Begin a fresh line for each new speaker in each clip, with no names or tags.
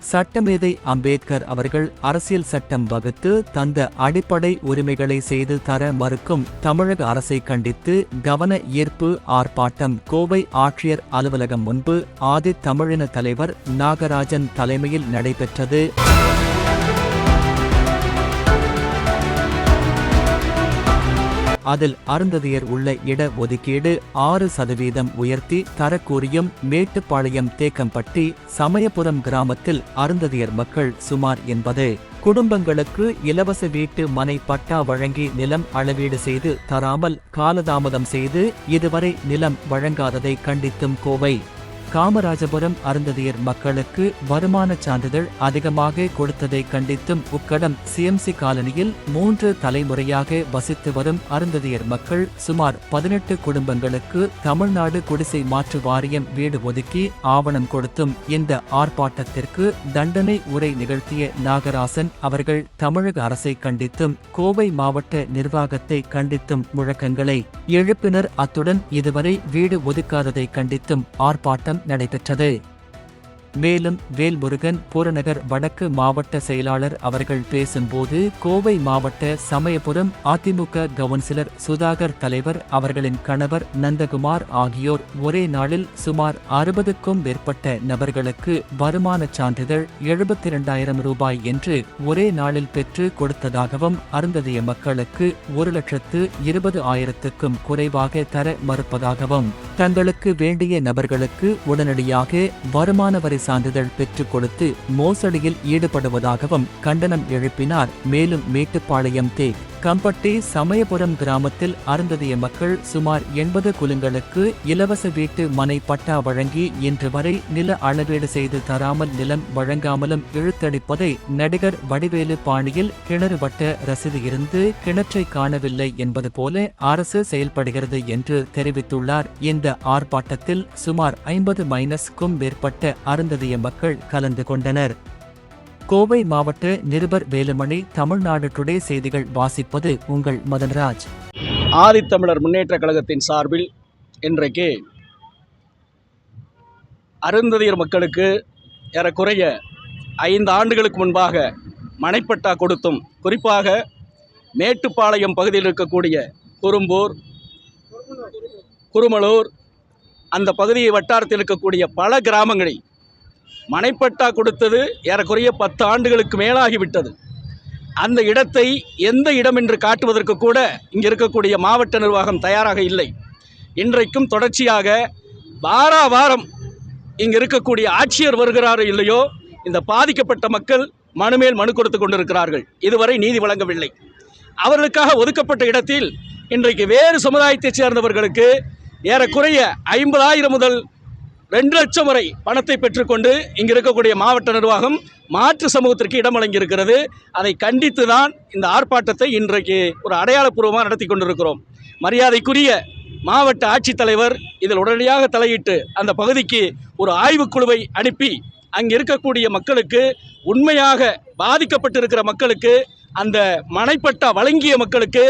சட்டமேதை அம்பேத்கர் அவர்கள் அரசியல் சட்டம் வகுத்து தந்த அடிப்படை உரிமைகளை செய்து தர மறுக்கும் தமிழக அரசை கண்டித்து கவன ஈர்ப்பு ஆர்ப்பாட்டம் கோவை ஆட்சியர் அலுவலகம் முன்பு ஆதித் தமிழின தலைவர் நாகராஜன் தலைமையில் நடைபெற்றது. அதில் அருந்ததியர் உள்ள இட ஒதுக்கீடு 6% உயர்த்தி தரக்கூறியும் மேட்டுப்பாளையம் தேக்கம்பட்டி சமயபுரம் கிராமத்தில் அருந்ததியர் மக்கள் சுமார் 80 குடும்பங்களுக்கு இலவச வீட்டு மனை பட்டா வழங்கி நிலம் அளவீடு செய்து தராமல் காலதாமதம் செய்து இதுவரை நிலம் வழங்காததை கண்டித்தும் கோவை காமராஜபுரம் அருந்ததியர் மக்களுக்கு வருமான சான்றிதழ் அதிகமாக கொடுத்ததை கண்டித்தும் உக்கடம் சிஎம்சி காலனியில் 3 தலைமுறையாக வசித்து வரும் அருந்ததியர் மக்கள் சுமார் 18 குடும்பங்களுக்கு தமிழ்நாடு குடிசை மாற்று வாரியம் வீடு ஒதுக்கி ஆவணம் கொடுத்தும் இந்த ஆர்ப்பாட்டத்திற்கு தண்டனை உரை நிகழ்த்திய நாகராசன் அவர்கள் தமிழக அரசை கண்டித்தும் கோவை மாவட்ட நிர்வாகத்தை கண்டித்தும் முழக்கங்களை எழுப்பினர். அத்துடன் இதுவரை வீடு ஒதுக்காததை கண்டித்தும் ஆர்ப்பாட்டம் நடைபெற்றது. மேலும் வேல்முருகன் புறநகர் வடக்கு மாவட்ட செயலாளர் அவர்கள் பேசும்போது கோவை மாவட்ட சமயபுரம் அதிமுக கவுன்சிலர் சுதாகர் தலைவர் அவர்களின் கணவர் நந்தகுமார் ஆகியோர் ஒரே நாளில் சுமார் 60க்கும் மேற்பட்ட நபர்களுக்கு வருமான சான்றிதழ் 72,000 ரூபாய் என்று ஒரே நாளில் பெற்று கொடுத்ததாகவும் அருந்ததிய மக்களுக்கு 1,20,000க்கும் குறைவாக தர மறுப்பதாகவும் தங்களுக்கு வேண்டிய நபர்களுக்கு உடனடியாக வருமான வரி சான்றிதழ் பெற்றுக் கொடுத்து மோசடியில் ஈடுபடுவதாகவும் கண்டனம் எழுப்பினார். மேலும் மேட்டுப்பாளையம் கம்பட்டி சமயபுரம் கிராமத்தில் அருந்ததிய மக்கள் சுமார் 80 குழுங்களுக்கு இலவச வீட்டு மனை பட்டா வழங்கி இன்று வரை நில அளவீடு செய்து தராமல் நிலம் வழங்காமலும் இழுத்தடிப்பதை நடிகர் வடிவேலு பாணியில் கிணறு வட்ட ரசீது இருந்து கிணற்றை காணவில்லை என்பது போல அரசு செயல்படுகிறது என்று தெரிவித்துள்ளார். இந்த ஆர்ப்பாட்டத்தில் சுமார் 50-க்கும் மேற்பட்ட அருந்ததிய மக்கள் கலந்து கொண்டனர். கோவை மாவட்ட நிருபர் வேலுமணி, தமிழ்நாடு டுடே செய்திகள் வாசிப்பது உங்கள் மதன்ராஜ்.
ஆதித்தமிழர் முன்னேற்ற கழகத்தின் சார்பில் இன்றைக்கு அருந்ததியர் மக்களுக்கு ஏறக்குறைய 5 ஆண்டுகளுக்கு முன்பாக மனைப்பட்டா கொடுத்தும், குறிப்பாக மேட்டுப்பாளையம் பகுதியில் இருக்கக்கூடிய குறும்பூர், குருமலூர் அந்த பகுதியை வட்டாரத்தில் இருக்கக்கூடிய பல கிராமங்களில் மனைப்பட்டா கொடுத்தது ஏறக்குறைய 10 ஆண்டுகளுக்கு மேலாகிவிட்டது. அந்த இடத்தை எந்த இடம் என்று காட்டுவதற்கு கூட இங்கே இருக்கக்கூடிய மாவட்ட நிர்வாகம் தயாராக இல்லை. இன்றைக்கும் தொடர்ச்சியாக வாரம் இங்கே இருக்கக்கூடிய ஆட்சியர் வருகிறாரோ இல்லையோ, இந்த பாதிக்கப்பட்ட மக்கள் மனுமேல் மனு கொடுத்து கொண்டிருக்கிறார்கள். இதுவரை நீதி வழங்கவில்லை. அவர்களுக்காக ஒதுக்கப்பட்ட இடத்தில் இன்றைக்கு வேறு சமுதாயத்தைச் சேர்ந்தவர்களுக்கு ஏறக்குறைய 50,000 முதல் 2 லட்சம் வரை பணத்தை பெற்றுக்கொண்டு இங்கே இருக்கக்கூடிய மாவட்ட நிர்வாகம் மாற்று சமூகத்திற்கு இடம் வழங்கியிருக்கிறது. அதை கண்டித்து தான் இந்த ஆர்ப்பாட்டத்தை இன்றைக்கு ஒரு அடையாளப்பூர்வமாக நடத்தி கொண்டிருக்கிறோம். மரியாதைக்குரிய மாவட்ட ஆட்சித்தலைவர் இதில் உடனடியாக தலையிட்டு அந்த பகுதிக்கு ஒரு ஆய்வுக்குழுவை அனுப்பி அங்கே இருக்கக்கூடிய மக்களுக்கு, உண்மையாக பாதிக்கப்பட்டிருக்கிற மக்களுக்கு, அந்த மனைப்பட்டா வழங்கிய மக்களுக்கு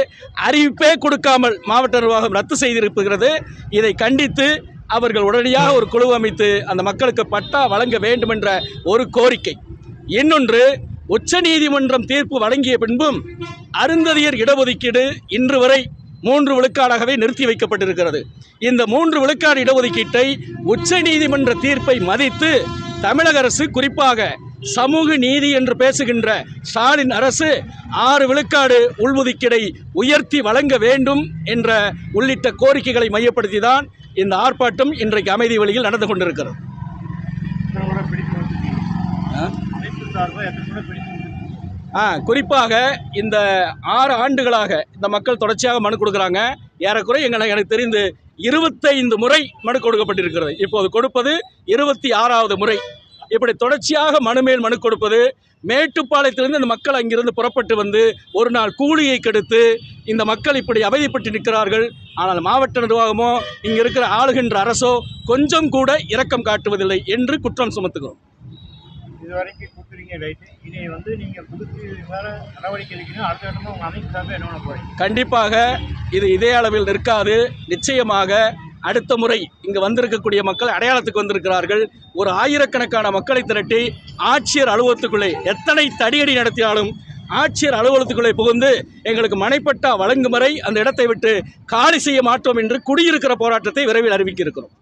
அறிவிப்பே கொடுக்காமல் மாவட்ட நிர்வாகம் ரத்து செய்திருக்கிறது. இதை கண்டித்து அவர்கள் உடனடியாக ஒரு குழு அமைத்து அந்த மக்களுக்கு பட்டா வழங்க வேண்டும் என்ற ஒரு கோரிக்கை. இன்னொன்று, உச்சநீதிமன்றம் தீர்ப்பு வழங்கிய பின்பும் அருந்ததியர் இடஒதுக்கீடு இன்று வரை 3 விழுக்காடாகவே நிறுத்தி வைக்கப்பட்டிருக்கிறது. இந்த 3 விழுக்காடு இடஒதுக்கீட்டை உச்சநீதிமன்ற தீர்ப்பை மதித்து தமிழக அரசு, குறிப்பாக சமூக நீதி என்று பேசுகின்ற ஸ்டாலின் அரசு 6 விழுக்காடு உள்ஒதுக்கீடை உயர்த்தி வழங்க வேண்டும் என்ற உள்ளிட்ட கோரிக்கைகளை மையப்படுத்தி தான் இந்த ஆர்ப்பாட்டம் இன்றைக்கு அமைதி வழியில் நடந்து கொண்டிருக்கிறது. குறிப்பாக இந்த 6 ஆண்டுகளாக இந்த மக்கள் தொடர்ச்சியாக மனு கொடுக்குறாங்க. ஏறக்குறைய எனக்கு தெரிந்து 25 முறை மனு கொடுக்கப்பட்டிருக்கிறது. இப்போது கொடுப்பது 26வது முறை. இப்படி தொடர்ச்சியாக மனுமேல் மனு கொடுப்பது, மேட்டுப்பாளையத்திலிருந்து இந்த மக்கள் அங்கிருந்து புறப்பட்டு வந்து ஒரு நாள் கூலியை கெடுத்து இந்த மக்கள் இப்படி அவதிப்பட்டு நிற்கிறார்கள். ஆனால் மாவட்ட நிர்வாகமோ இங்கே இருக்கிற ஆளுகின்ற அரசோ கொஞ்சம் கூட இரக்கம் காட்டுவதில்லை என்று குற்றம் சுமத்துகிறோம்.
இதுவரைக்கும் கொடுத்துருங்க ரைட்டு. இனி வந்து நீங்கள் கொடுத்து வேறு நடவடிக்கை எடுக்கணும். அடுத்த இடமா உங்கள் அமைப்பு சார்பாக என்ன பண்ண போகிறீங்க?
கண்டிப்பாக இது இதே அளவில் நிற்காது. நிச்சயமாக அடுத்த முறை இங்கு வந்திருக்கக்கூடிய மக்கள் அடையாளத்துக்கு வந்திருக்கிறார்கள். ஒரு ஆயிரக்கணக்கான மக்களை திரட்டி ஆட்சியர் அலுவலகத்துக்குள்ளே எத்தனை தடியடி நடத்தினாலும் ஆட்சியர் அலுவலகத்துக்குள்ளே புகுந்து எங்களுக்கு மனைப்பட்டா வழங்கும் வரை அந்த இடத்தை விட்டு காலி செய்ய மாட்டோம் என்று குடியிருக்கிற போராட்டத்தை விரைவில் அறிவிக்க இருக்கிறோம்.